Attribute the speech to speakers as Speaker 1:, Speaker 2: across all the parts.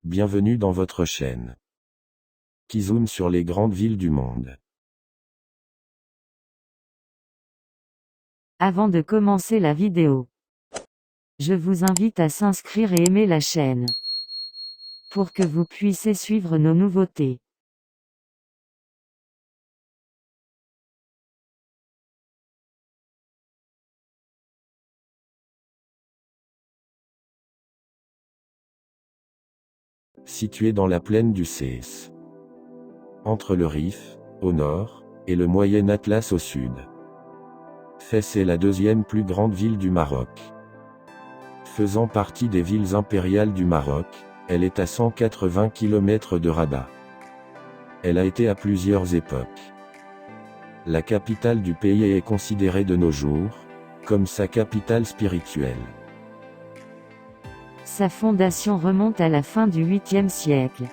Speaker 1: Bienvenue dans votre chaîne qui zoome sur les grandes villes du monde.
Speaker 2: Avant de commencer la vidéo, je vous invite à s'inscrire et aimer la chaîne pour que vous puissiez suivre nos nouveautés.
Speaker 1: Située dans la plaine du Cés, entre le Rif, au nord, et le Moyen Atlas au sud. Fès est la deuxième plus grande ville du Maroc. Faisant partie des villes impériales du Maroc, elle est à 180 km de Rabat. Elle a été à plusieurs époques la capitale du pays et est considérée de nos jours comme sa capitale spirituelle.
Speaker 2: Sa fondation remonte à la fin du 8e siècle.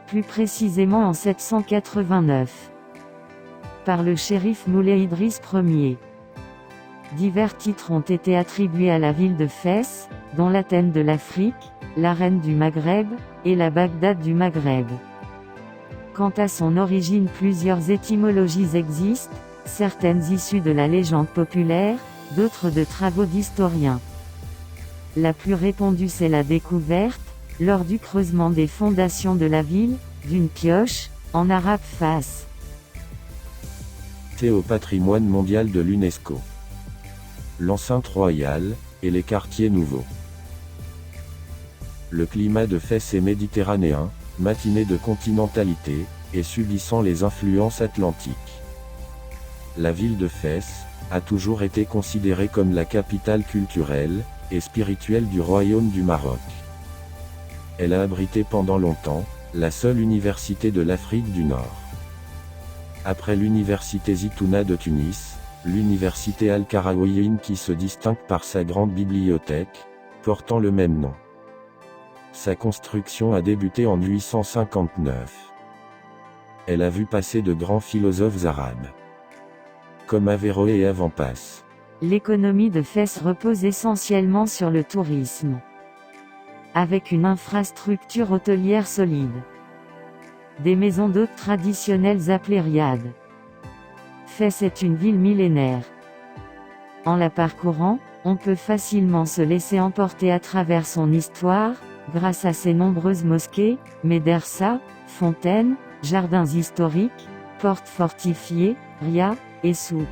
Speaker 2: Plus précisément en 789. Par le shérif Moulay Idriss Ier. Divers titres ont été attribués à la ville de Fès, dont l'Athènes de l'Afrique, la reine du Maghreb, et la Bagdad du Maghreb. Quant à son origine, plusieurs étymologies existent, certaines issues de la légende populaire, d'autres de travaux d'historiens. La plus répandue c'est la découverte, lors du creusement des fondations de la ville, d'une pioche, en arabe Fas.
Speaker 1: Au patrimoine mondial de l'UNESCO. L'enceinte royale, et les quartiers nouveaux. Le climat de Fès est méditerranéen, matiné de continentalité, et subissant les influences atlantiques. La ville de Fès a toujours été considérée comme la capitale culturelle et spirituelle du royaume du Maroc. Elle a abrité pendant longtemps la seule université de l'Afrique du Nord. Après l'université Zitouna de Tunis, l'université Al-Qarawiyyin qui se distingue par sa grande bibliothèque, portant le même nom. Sa construction a débuté en 859. Elle a vu passer de grands philosophes arabes, comme Averroès et Avant-Passe.
Speaker 2: L'économie de Fès repose essentiellement sur le tourisme, avec une infrastructure hôtelière solide. Des maisons d'hôtes traditionnelles appelées riads. Fès est une ville millénaire. En la parcourant, on peut facilement se laisser emporter à travers son histoire, grâce à ses nombreuses mosquées, médersas, fontaines, jardins historiques, portes fortifiées, rias, et souks.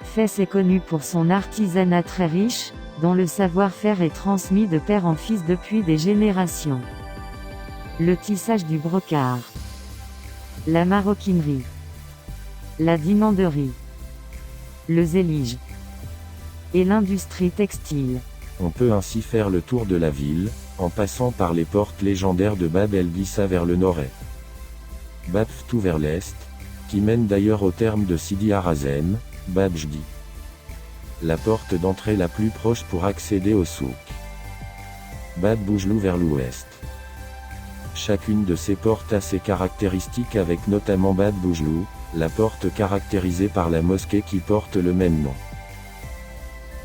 Speaker 2: Fès est connu pour son artisanat très riche, dont le savoir-faire est transmis de père en fils depuis des générations. Le tissage du brocart, la maroquinerie, la dimanderie, le zélige et l'industrie textile.
Speaker 1: On peut ainsi faire le tour de la ville, en passant par les portes légendaires de Bab el-Bissa vers le nord-est, Bab Ftou vers l'est, qui mène d'ailleurs au terme de Sidi Harazem, Bab Jdi. La porte d'entrée la plus proche pour accéder au souk, Bab Boujlou vers l'ouest. Chacune de ces portes a ses caractéristiques avec notamment Bab Boujlou, la porte caractérisée par la mosquée qui porte le même nom.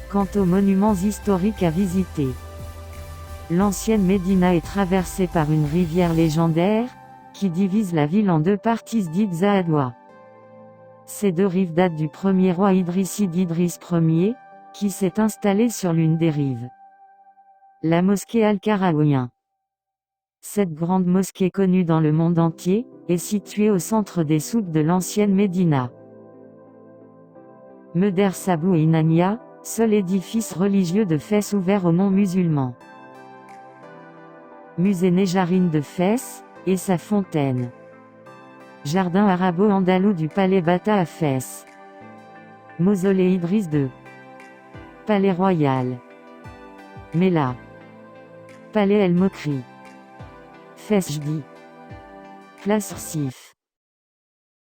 Speaker 2: Quant aux monuments historiques à visiter, l'ancienne Médina est traversée par une rivière légendaire, qui divise la ville en deux parties dites Zahadoua. Ces deux rives datent du premier roi idrisside Idriss Ier, qui s'est installé sur l'une des rives. La mosquée Al-Qarawiyyin. Cette grande mosquée connue dans le monde entier, est située au centre des souks de l'ancienne Médina. Medersa Bou Inania, seul édifice religieux de Fès ouvert aux non-musulmans. Musée Néjarine de Fès, et sa fontaine. Jardin arabo-andalou du Palais Bata à Fès. Mausolée Idriss II. Palais Royal. Mela. Palais El Mokri. Fès Jdi. Place Sif.